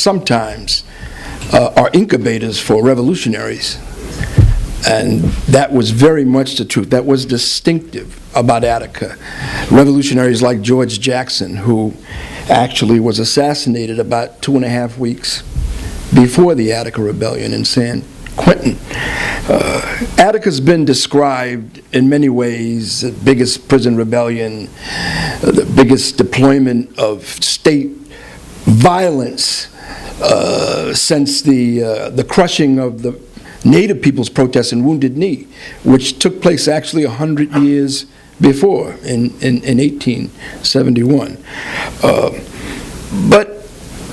sometimes are incubators for revolutionaries. And that was very much the truth. That was distinctive about Attica. Revolutionaries like George Jackson, who actually was assassinated about 2.5 weeks before the Attica Rebellion in San Quentin. Attica's been described in many ways, the biggest prison rebellion, the biggest deployment of state violence since the crushing of the Native people's protests in Wounded Knee, which took place actually 100 years before, in 1871. But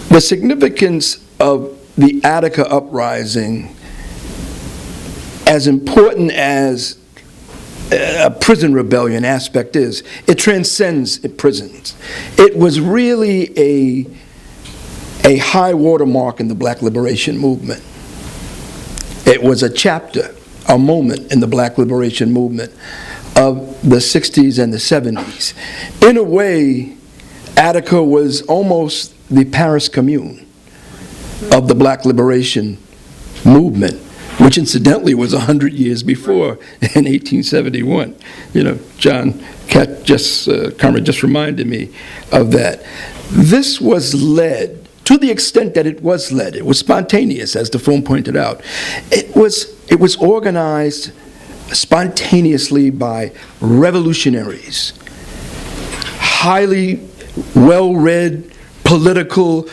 the significance of the Attica Uprising, as important as a prison rebellion aspect is, it transcends prisons. It was really a high watermark in the Black liberation movement. It was a chapter, a moment in the Black liberation movement of the 60s and the 70s. In a way, Attica was almost the Paris Commune of the Black liberation movement, which incidentally was 100 years before in 1871. You know, John Carmen just reminded me of that. This was led, to the extent that it was led, it was spontaneous, as the film pointed out. It was organized spontaneously by revolutionaries, highly well-read political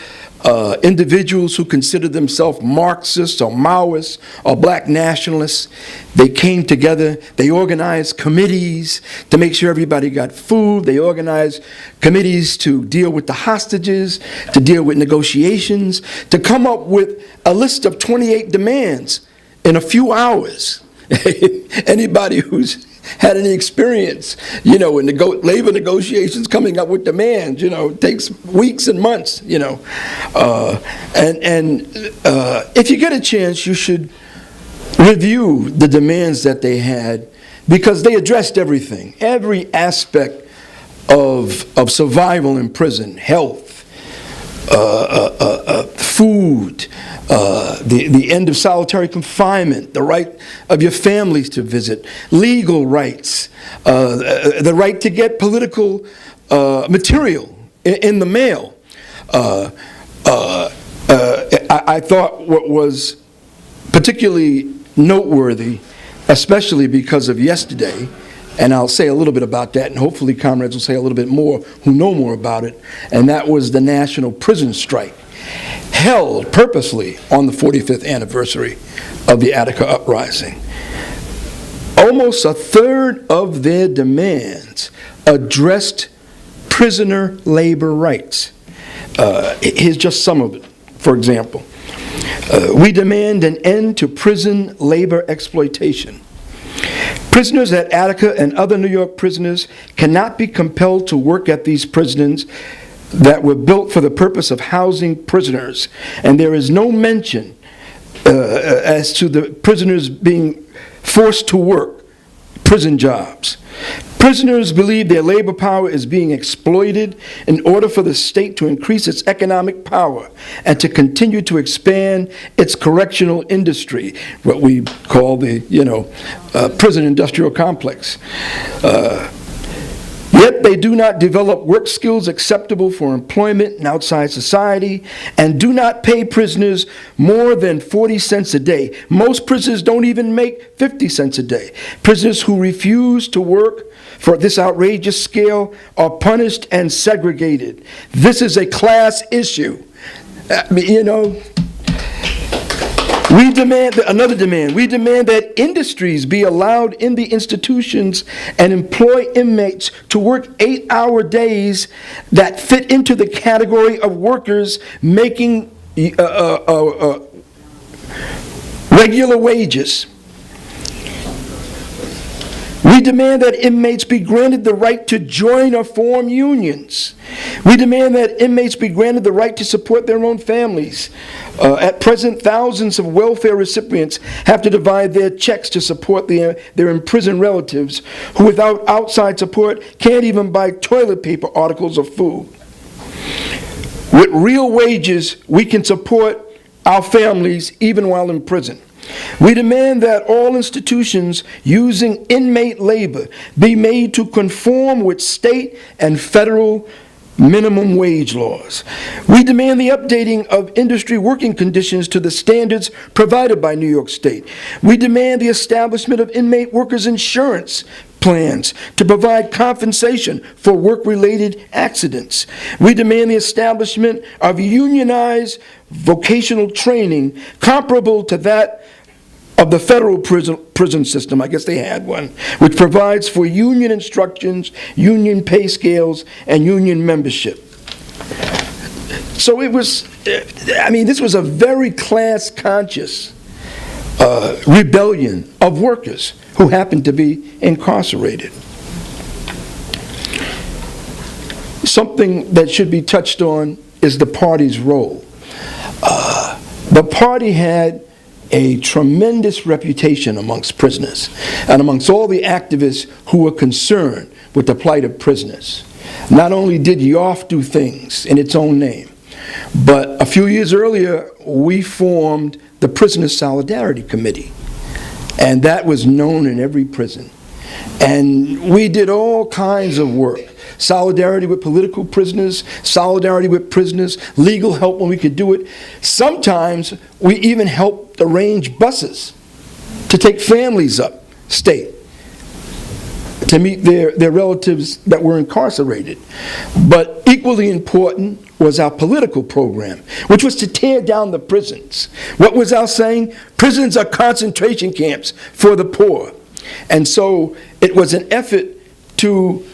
individuals who considered themselves Marxists or Maoists or Black nationalists. They came together, they organized committees to make sure everybody got food, they organized committees to deal with the hostages, to deal with negotiations, to come up with a list of 28 demands in a few hours. Anybody who's had any experience, you know, in labor negotiations, coming up with demands, you know, it takes weeks and months, you know. If you get a chance, you should review the demands that they had, because they addressed everything, every aspect of survival in prison: health, food, the end of solitary confinement, the right of your families to visit, legal rights, the right to get political material in the mail. I thought what was particularly noteworthy, especially because of yesterday, and I'll say a little bit about that, and hopefully comrades will say a little bit more who know more about it, and that was the national prison strike, held purposely on the 45th anniversary of the Attica Uprising. Almost a third of their demands addressed prisoner labor rights. Here's just some of it. For example, we demand an end to prison labor exploitation. Prisoners at Attica and other New York prisoners cannot be compelled to work at these prisons that were built for the purpose of housing prisoners, and there is no mention as to the prisoners being forced to work prison jobs. Prisoners believe their labor power is being exploited in order for the state to increase its economic power and to continue to expand its correctional industry, what we call the, prison industrial complex. Yet they do not develop work skills acceptable for employment in outside society and do not pay prisoners more than 40 cents a day. Most prisoners don't even make 50 cents a day. Prisoners who refuse to work for this outrageous scale are punished and segregated. This is a class issue. We demand, another demand, we demand that industries be allowed in the institutions and employ inmates to work 8-hour days that fit into the category of workers making regular wages. We demand that inmates be granted the right to join or form unions. We demand that inmates be granted the right to support their own families. At present, thousands of welfare recipients have to divide their checks to support their imprisoned relatives who, without outside support, can't even buy toilet paper, articles of food. With real wages, we can support our families even while in prison. We demand that all institutions using inmate labor be made to conform with state and federal minimum wage laws. We demand the updating of industry working conditions to the standards provided by New York State. We demand the establishment of inmate workers' insurance plans to provide compensation for work-related accidents. We demand the establishment of unionized vocational training comparable to that of the federal prison system, I guess they had one, which provides for union instructions, union pay scales, and union membership. So it was, this was a very class-conscious rebellion of workers who happened to be incarcerated. Something that should be touched on is the party's role. The party had a tremendous reputation amongst prisoners and amongst all the activists who were concerned with the plight of prisoners. Not only did YOF do things in its own name, but a few years earlier, we formed the Prisoner Solidarity Committee, and that was known in every prison. And we did all kinds of work. Solidarity with political prisoners, solidarity with prisoners, legal help when we could do it. Sometimes we even helped arrange buses to take families up state to meet their relatives that were incarcerated. But equally important was our political program, which was to tear down the prisons. What was our saying? Prisons are concentration camps for the poor. And so it was an effort to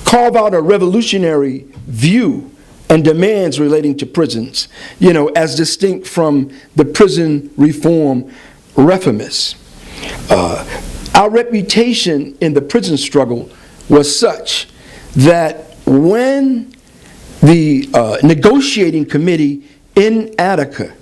carve out a revolutionary view and demands relating to prisons, as distinct from the prison reform reformists. Our reputation in the prison struggle was such that when the negotiating committee in Attica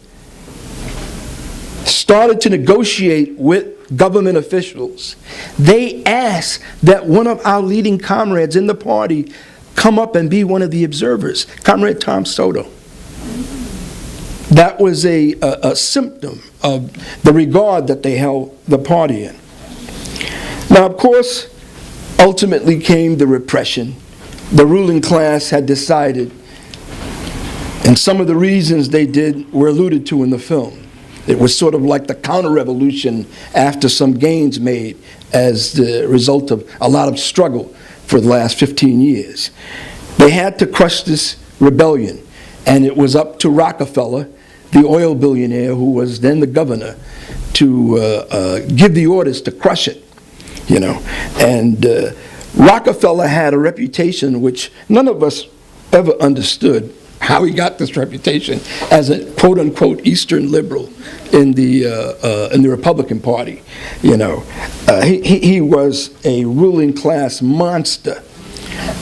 started to negotiate with government officials, they asked that one of our leading comrades in the party come up and be one of the observers, Comrade Tom Soto. That was a symptom of the regard that they held the party in. Now, of course, ultimately came the repression. The ruling class had decided, and some of the reasons they did were alluded to in the film. It was sort of like the counter-revolution after some gains made as the result of a lot of struggle for the last 15 years. They had to crush this rebellion, and it was up to Rockefeller, the oil billionaire who was then the governor, to give the orders to crush it, And Rockefeller had a reputation which none of us ever understood how he got this reputation as a quote-unquote Eastern liberal in the Republican Party. He was a ruling class monster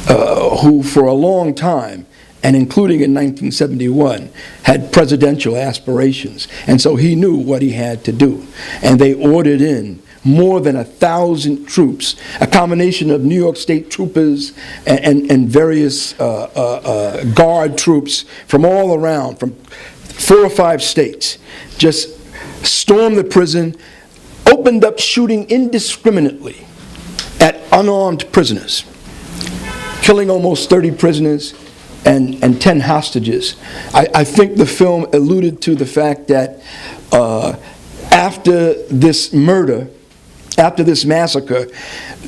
who for a long time, and including in 1971, had presidential aspirations. And so he knew what he had to do. And they ordered in more than 1,000 troops, a combination of New York State troopers and various guard troops from all around, from 4 or 5 states, just stormed the prison, opened up shooting indiscriminately at unarmed prisoners, killing almost 30 prisoners and 10 hostages. I think the film alluded to the fact that after this murder, after this massacre,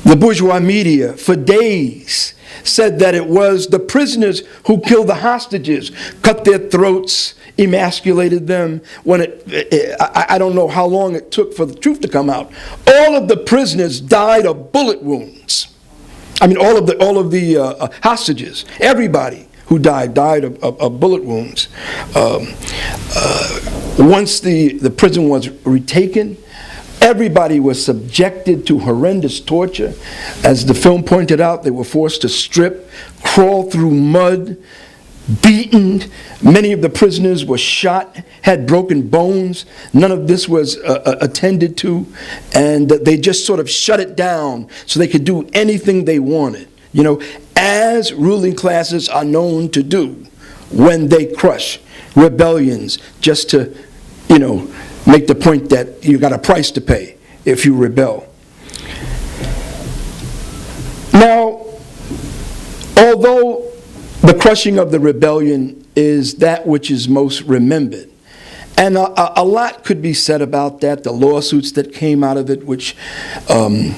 the bourgeois media for days said that it was the prisoners who killed the hostages, cut their throats, emasculated them. I don't know how long it took for the truth to come out. All of the prisoners died of bullet wounds. All of the hostages, everybody who died of bullet wounds. Once the prison was retaken, everybody was subjected to horrendous torture. As the film pointed out, they were forced to strip, crawl through mud, beaten. Many of the prisoners were shot, had broken bones. None of this was attended to, and they just sort of shut it down so they could do anything they wanted, as ruling classes are known to do when they crush rebellions, just to, make the point that you got a price to pay if you rebel. Now, although the crushing of the rebellion is that which is most remembered, and a lot could be said about that, the lawsuits that came out of it, which some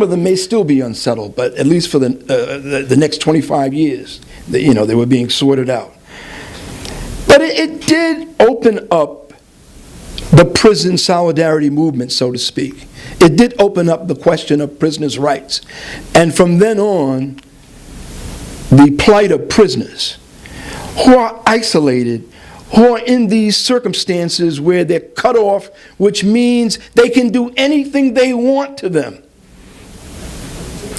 of them may still be unsettled, but at least for the next 25 years, they were being sorted out. But it did open up the prison solidarity movement, so to speak. It did open up the question of prisoners' rights. And from then on, the plight of prisoners who are isolated, who are in these circumstances where they're cut off, which means they can do anything they want to them,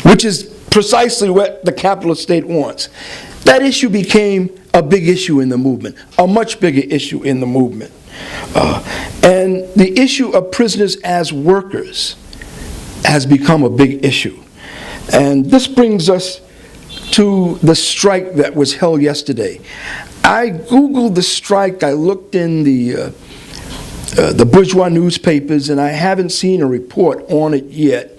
which is precisely what the capitalist state wants. That issue became a big issue in the movement, a much bigger issue in the movement. And the issue of prisoners as workers has become a big issue. And this brings us to the strike that was held yesterday. I Googled the strike. I looked in the bourgeois newspapers, and I haven't seen a report on it yet.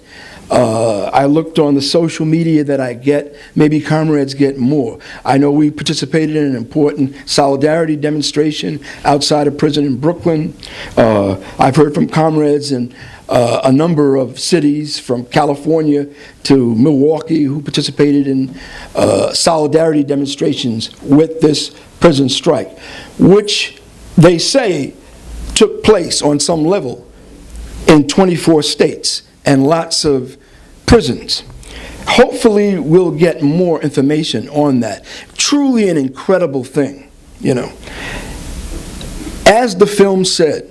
I looked on the social media that I get. Maybe comrades get more. I know we participated in an important solidarity demonstration outside of prison in Brooklyn. I've heard from comrades in a number of cities, from California to Milwaukee, who participated in solidarity demonstrations with this prison strike, which they say took place on some level in 24 states and lots of prisons. Hopefully we'll get more information on that. Truly an incredible thing, As the film said,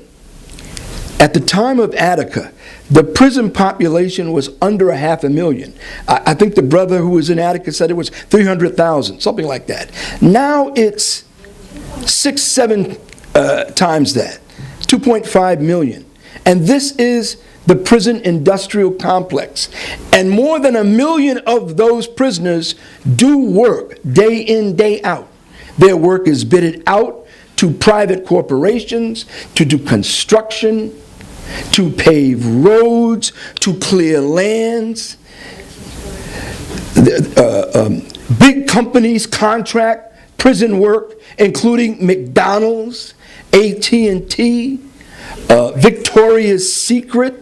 at the time of Attica, the prison population was under 500,000. I think the brother who was in Attica said it was 300,000, something like that. Now it's 6-7 times that, 2.5 million. And this is the prison industrial complex. And more than 1 million of those prisoners do work day in, day out. Their work is bidded out to private corporations to do construction, to pave roads, to clear lands. Big companies contract prison work, including McDonald's, AT&T, Victoria's Secret,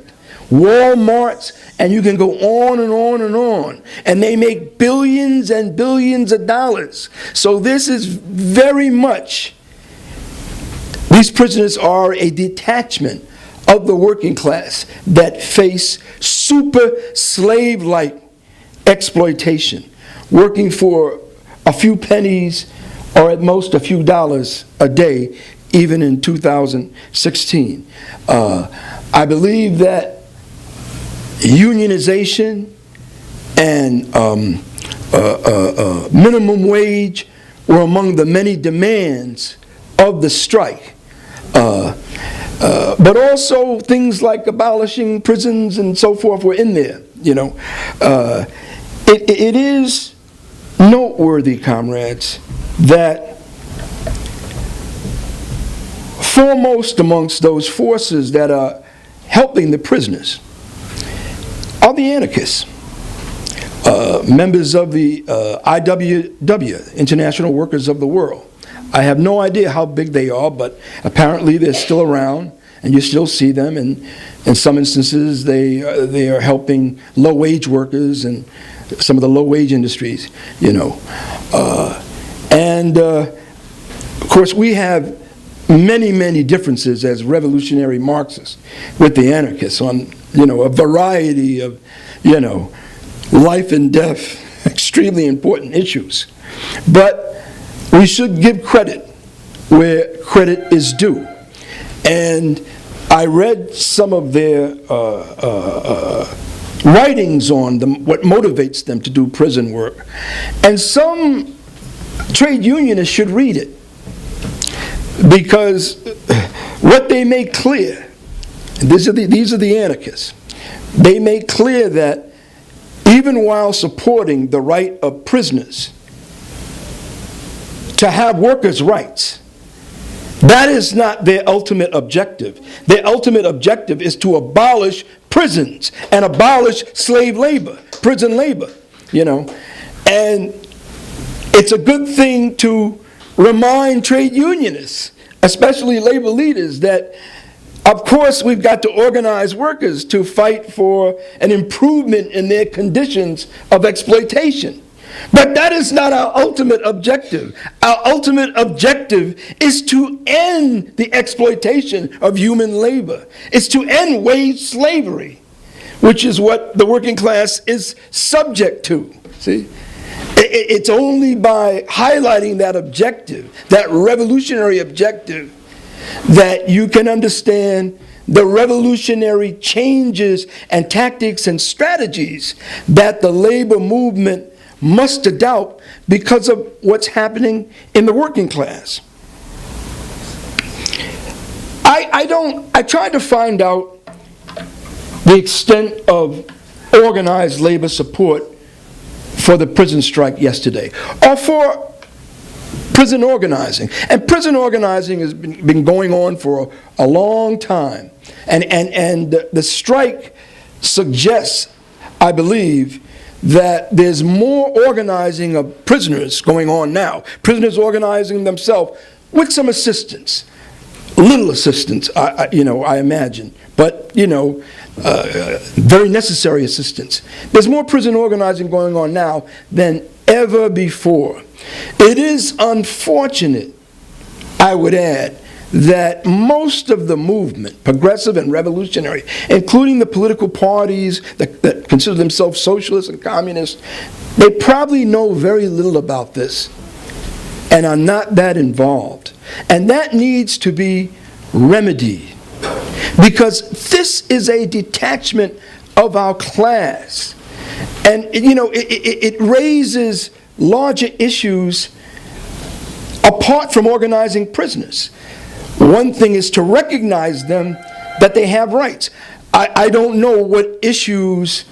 Walmart's, and you can go on and on and on. And they make billions and billions of dollars. So this is very much, these prisoners are a detachment of the working class that face super slave-like exploitation, working for a few pennies or at most a few dollars a day, even in 2016. I believe that unionization and minimum wage were among the many demands of the strike. But also things like abolishing prisons and so forth were in there, It is noteworthy, comrades, that foremost amongst those forces that are helping the prisoners are the anarchists, members of the IWW, International Workers of the World. I have no idea how big they are, but apparently they're still around, and you still see them. And in some instances, they are helping low-wage workers and some of the low-wage industries, And of course, we have many, many differences as revolutionary Marxists with the anarchists on, a variety of, life and death, extremely important issues. But we should give credit where credit is due. And I read some of their writings on them, what motivates them to do prison work. And some trade unionists should read it, because what they make clear, these are the anarchists, they make clear that even while supporting the right of prisoners to have workers' rights. That is not their ultimate objective. Their ultimate objective is to abolish prisons and abolish slave labor, prison labor, And it's a good thing to remind trade unionists, especially labor leaders, that of course we've got to organize workers to fight for an improvement in their conditions of exploitation. But that is not our ultimate objective. Our ultimate objective is to end the exploitation of human labor. It's to end wage slavery, which is what the working class is subject to. See? It's only by highlighting that objective, that revolutionary objective, that you can understand the revolutionary changes and tactics and strategies that the labor movement must adopt because of what's happening in the working class. I tried to find out the extent of organized labor support for the prison strike yesterday, or for prison organizing. And prison organizing has been going on for a long time. And the strike suggests, I believe, that there's more organizing of prisoners going on now. Prisoners organizing themselves with some assistance, little assistance, I imagine, but very necessary assistance. There's more prison organizing going on now than ever before. It is unfortunate, I would add, that most of the movement, progressive and revolutionary, including the political parties that consider themselves socialists and communists, they probably know very little about this and are not that involved. And that needs to be remedied, because this is a detachment of our class. And it raises larger issues apart from organizing prisoners. One thing is to recognize them, that they have rights. I don't know what issues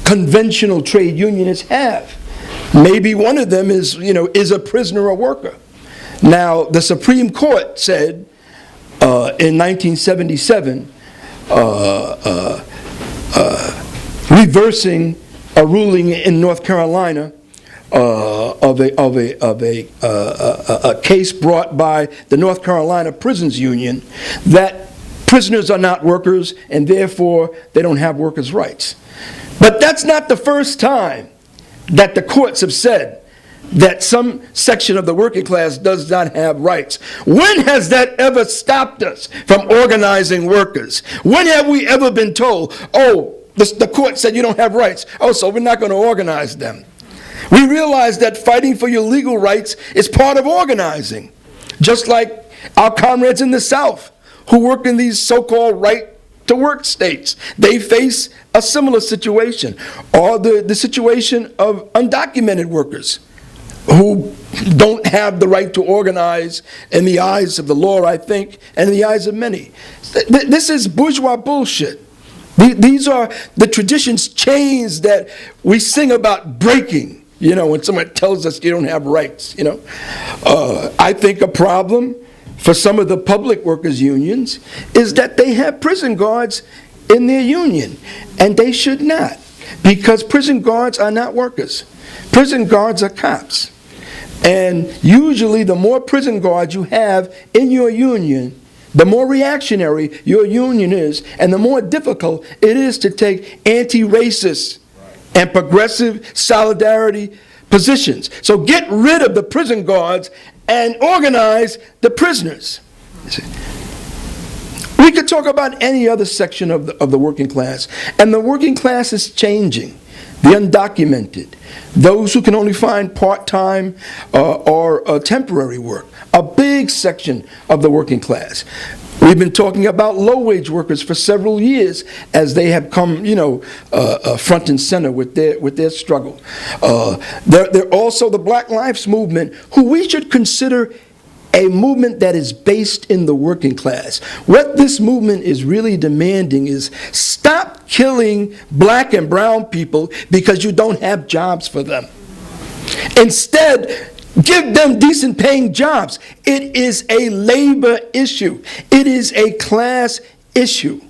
conventional trade unionists have. Maybe one of them is a prisoner a worker? Now, the Supreme Court said in 1977, reversing a ruling in North Carolina of a case brought by the North Carolina Prisons Union, that prisoners are not workers and therefore they don't have workers' rights. But that's not the first time that the courts have said that some section of the working class does not have rights. When has that ever stopped us from organizing workers? When have we ever been told, the court said you don't have rights, so we're not going to organize them? We realize that fighting for your legal rights is part of organizing. Just like our comrades in the South who work in these so-called right-to-work states. They face a similar situation. Or the situation of undocumented workers who don't have the right to organize in the eyes of the law, I think, and in the eyes of many. This is bourgeois bullshit. These are the traditions, chains that we sing about breaking. When someone tells us you don't have rights, I think a problem for some of the public workers' unions is that they have prison guards in their union, and they should not, because prison guards are not workers. Prison guards are cops. And usually the more prison guards you have in your union, the more reactionary your union is, and the more difficult it is to take anti-racist and progressive solidarity positions. So get rid of the prison guards and organize the prisoners. We could talk about any other section of the working class, and the working class is changing. The undocumented, those who can only find part-time or temporary work, a big section of the working class. We've been talking about low-wage workers for several years as they have come, front and center with their struggle. They're also the Black Lives Movement, who we should consider a movement that is based in the working class. What this movement is really demanding is stop killing black and brown people because you don't have jobs for them. Instead, Give them decent paying jobs. It is a labor issue. It is a class issue.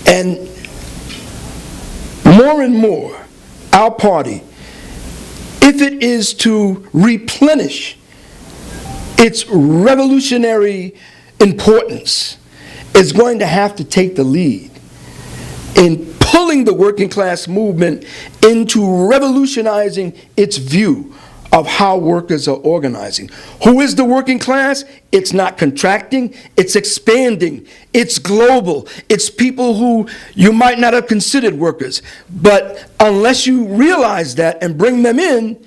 And more, our party, if it is to replenish its revolutionary importance, is going to have to take the lead in pulling the working class movement into revolutionizing its view of how workers are organizing. Who is the working class? It's not contracting, it's expanding, it's global, it's people who you might not have considered workers. But unless you realize that and bring them in,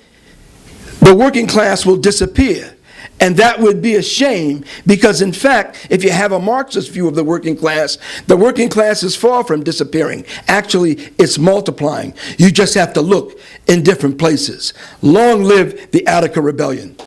the working class will disappear. And that would be a shame, because in fact, if you have a Marxist view of the working class is far from disappearing. Actually, it's multiplying. You just have to look in different places. Long live the Attica Rebellion.